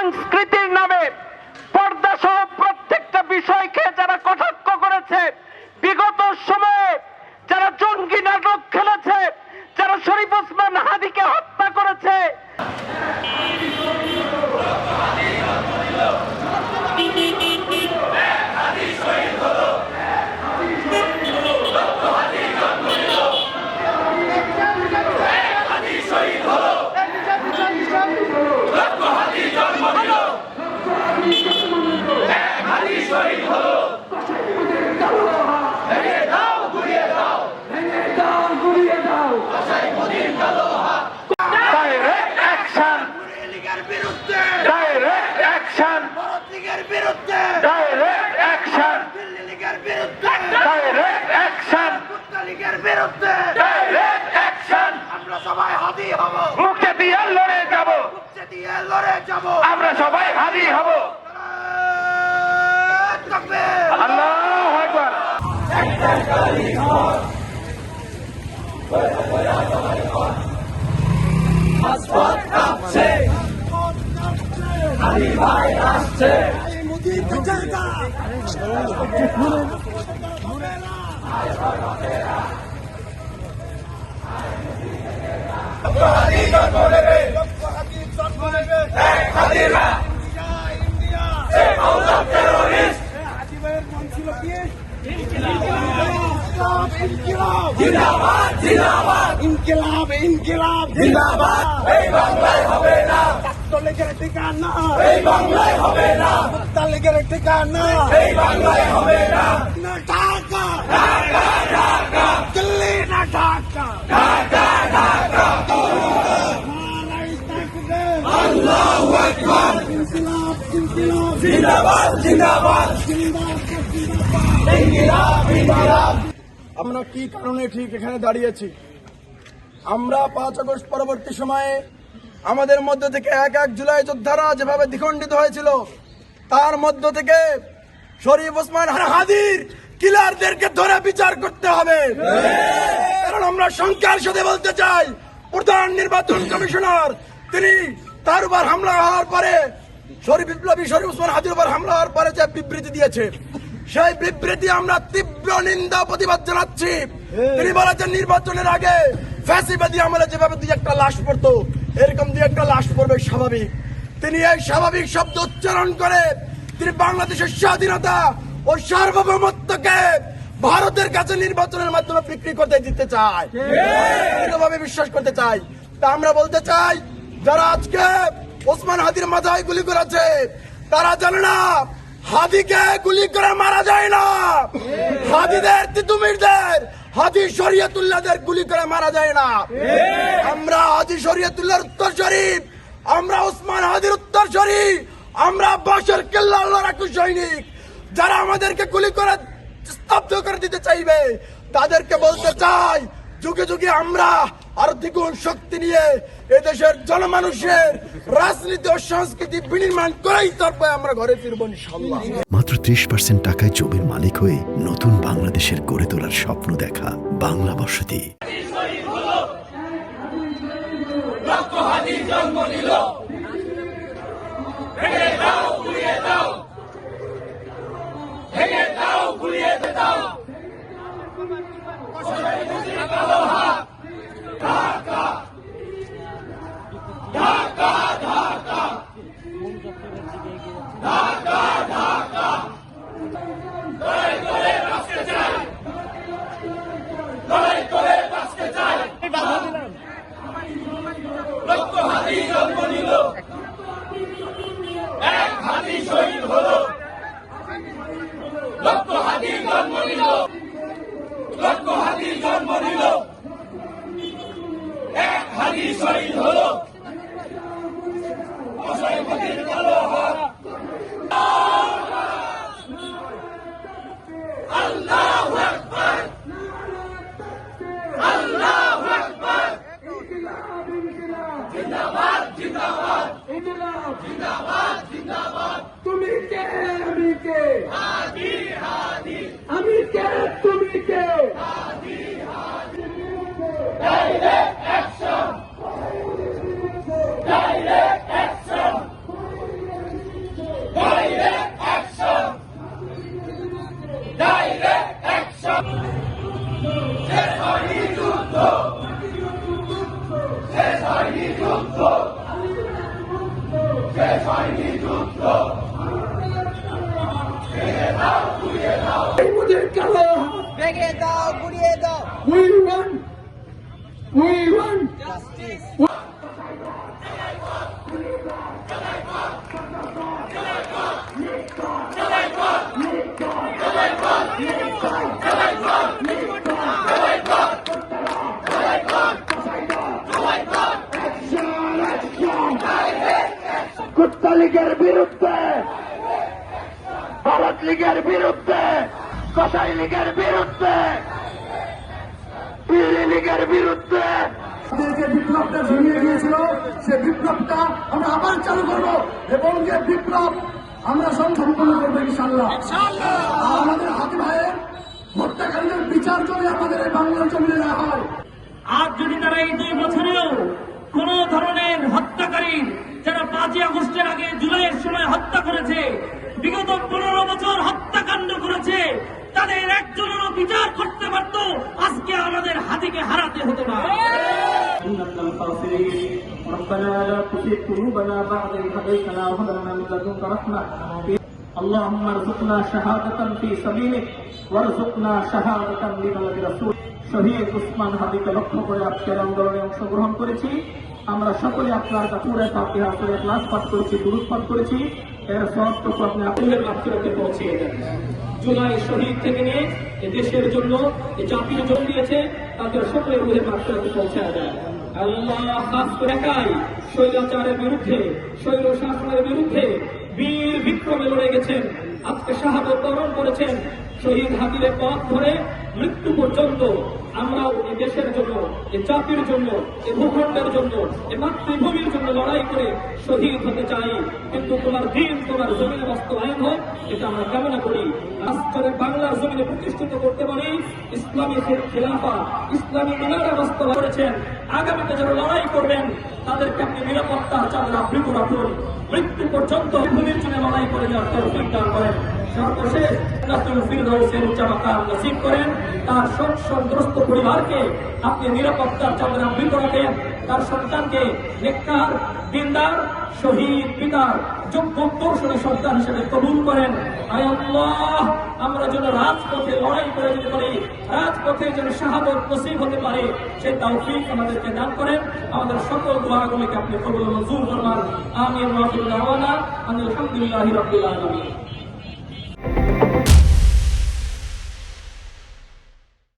সংস্কৃতির নামে পর্দা সহ প্রত্যেকটা বিষয়কে যারা কটাক্ষ করেছে, বিগত সময়ে যারা জঙ্গি নাটক খেলেছে, যারা শরীফ ওসমান হাদীকে হত্যা করেছে, আমরা সবাই হাদি হব, মুখে দিয়ে লড়ে যাব, লড়ে যাব, আমরা সবাই হাদি হব। আল্লাহু আকবার। হাদি ভাই আসছে, ইনকিলাব ইনকিলাব জিন্দাবাদ। এই বাংলায় হবে না ছাত্রলীগের ঠিকানা, এই বাংলায় হবে না মুক্তালীগের ঠিকানা, এই বাংলায় হবে না। না ঢাকা ঢাকা ঢাকা, দিল্লি না ঢাকা ঢাকা ঢাকা। আল্লাহু আকবার। ইনকিলাব ইনকিলাব জিন্দাবাদ জিন্দাবাদ ইনকিলাব ইনকিলাব। আমরা কি কারণে ঠিক এখানে দাঁড়িয়েছি? আমরা 5 আগস্ট পরবর্তী সময়ে আমাদের মধ্য থেকে 1 জুলাই যোদ্ধারা যেভাবে দ্বিখণ্ডিত হয়েছিল, তার মধ্য থেকে শরীফ ওসমান হাদীর কিলারদেরকে ধরে বিচার করতে হবে। কারণ আমরা সংখ্যার সাথে বলতে চাই, প্রধান নির্বাচন কমিশনার তিনি তার উপর হামলা হওয়ার পরে, বিপ্লবী শরীফ ওসমান হাদীর উপর হামলা হওয়ার পরে যে বিবৃতি দিয়েছে, সেই বিবৃতি আমরা তীব্র নিন্দা প্রতিবাদ জানাচ্ছি। তিনি বলেছেন নির্বাচনের আগে ফ্যাসিবাদী আমলে যেভাবে 2-1টা লাশ পড়তো, এরকম 2-1টা লাশ পড়বে স্বাভাবিক। তিনি এই স্বাভাবিক শব্দ উচ্চারণ করে তিনি বাংলাদেশের স্বাধীনতা ও সার্বভৌমত্বকে ভারতের কাছে নির্বাচনের মাধ্যমে বিক্রি করতে দিতে চায়, দৃঢ়ভাবে বিশ্বাস করতে চাই। তা আমরা বলতে চাই, যারা আজকে ওসমান হাদীর মাথায় গুলি করেছে, তারা জানে না হাদীকে গুলি করে মারা যায় না, হাদীদের তিতুমিরদের, হাদী শরীয়তুল্লাহদের গুলি করে মারা যায় না। আমরা হাদী শরীয়তুল্লাহর উত্তরসূরি, আমরা ওসমান হাদীর উত্তরসূরি, আমরা বাশার কেল্লার লড়াকু সৈনিক। যারা আমাদেরকে গুলি করে স্তব্ধ করে দিতে চাইবে, তাদেরকে বলতে চাই, যুগে যুগে আমরা আর দ্বিগুণ শক্তি নিয়ে এদেশের জনমানুষের রাজনীতি ও সংস্কৃতি বিনির্মাণ করেই তারপরে আমরা ঘরে ফিরবো ইনশাআল্লাহ। মাত্র 30% টাকায় জমির মালিক হয়ে নতুন বাংলাদেশের গড়ে তোলার স্বপ্ন দেখা বাংলা বসতি। তুমি কে আমি কে, আমি কে তুমি কে, ডাইরেক্ট অ্যাকশন, ডাইরেক্ট অ্যাকশন, মোদের কালো ভেঙে দাও, গুড়িয়ে দাও। we want justice. কুত্তা লীগের বিরুদ্ধে, ভারত লীগের বিরুদ্ধে, কসাই লীগের বিরুদ্ধে, দিল্লি লীগের বিরুদ্ধে যে বিপ্লবটা জমিয়ে গিয়েছিল সে বিপ্লবটা আমরা আবার চালু করব এবং যে বিপ্লব আমরা সম্পন্ন করবো ইনশাল্লাহ। আর আমাদের হাতি ভাইয়ের হত্যাকারীদের বিচার যদি আমাদের এই বাংলার জমিনে না হয়, আর যদি তারা এই 2 বছরেও কোন ধরনের হত্যাকারী যারা 5ই আগস্টের আগে জুলাইয়ের সময় হত্যা করেছে, বিগত 15 বছর হত্যাকাণ্ড করেছে, তাদের একজনেরও বিচার করতে পারত, আজকে আমাদের হাতিকে হারাতে হতো না। ربنا لا تزغ قلوبنا بعد إذ هديتنا وهب لنا من لدنك رحمة اللهم ارزقنا شهادة في سبيلك وارزقنا شهادة لبلد رسولك শহীদ উসমান হাদিকে লক্ষ্য করে আজকের আন্দোলনে অংশগ্রহণ করেছি। আমরা সকলে আপনার কাছে সূরা ফাতিহা সূরা ইখলাস পাঠ করেছি, দুরূদ পাঠ করেছি। এর সবটুকু আপনি আপনাদের মাগফিরাতে পৌঁছিয়ে দেন। জুলাই শহীদ থেকে নিয়ে এ দেশের জন্য, এ জাতির জন্য দিয়েছে, তাদের সকলের রুহের মাগফিরাতে পৌঁছায় দেন। আল্লাহ খাস করে একাই স্বৈরাচারের বিরুদ্ধে, স্বৈর শাসনের বিরুদ্ধে বীর বিক্রমে লড়ে গেছেন, আজকে শাহাদত বরণ করেছেন। শহীদ হাদিদের পথ ধরে মৃত্যু পর্যন্ত আমরাও এই দেশের জন্য, এই জাতির জন্য, এই ভূখণ্ডের জন্য, এই মাতৃভূমির জন্য লড়াই করে শহীদ হতে চাই। কিন্তু তোমার দিন তোমার জমিনে বাস্তবায়ন হোক, এটা আমরা কামনা করি। রাষ্ট্রে বাংলার জমিনে প্রতিষ্ঠিত করতে পারি ইসলামী খেলাফা, ইসলামী মিনারা বাস্তবায়ন করেছেন। আগামীতে যারা লড়াই করবেন তাদেরকে আপনি নিরাপত্তার চাদরে আবৃত রাখুন, মৃত্যু পর্যন্ত ভূমির জন্য লড়াই করে যাওয়ার তৌফিক দান করেন। সর্বশেষ জান্নাতুল ফিরদাউসের উচ্চ মাকাম নসিব করেন। তার শোকগ্রস্ত পরিবারকে আপনি নিরাপত্তার চাদরে আবৃত রাখেন। তার সন্তানকে নেককার, দিনদার, শহীদ পিতার যোগ্য উত্তরসূরি সন্তান হিসেবে কবুল করেন। আয় আল্লাহ, আমরা যেন রাজপথে লড়াই করে যেতে পারি, রাজপথে যেন শাহাদত নসিব হতে পারে, সেই তৌফিক আমাদেরকে দান করেন। আমাদের সকল দোয়াগুলিকে আপনি কবুল মঞ্জুর ফরমান। আমিন ওয়া আখিরু দাওয়ানা আলহামদুলিল্লাহি রাব্বিল আলামিন।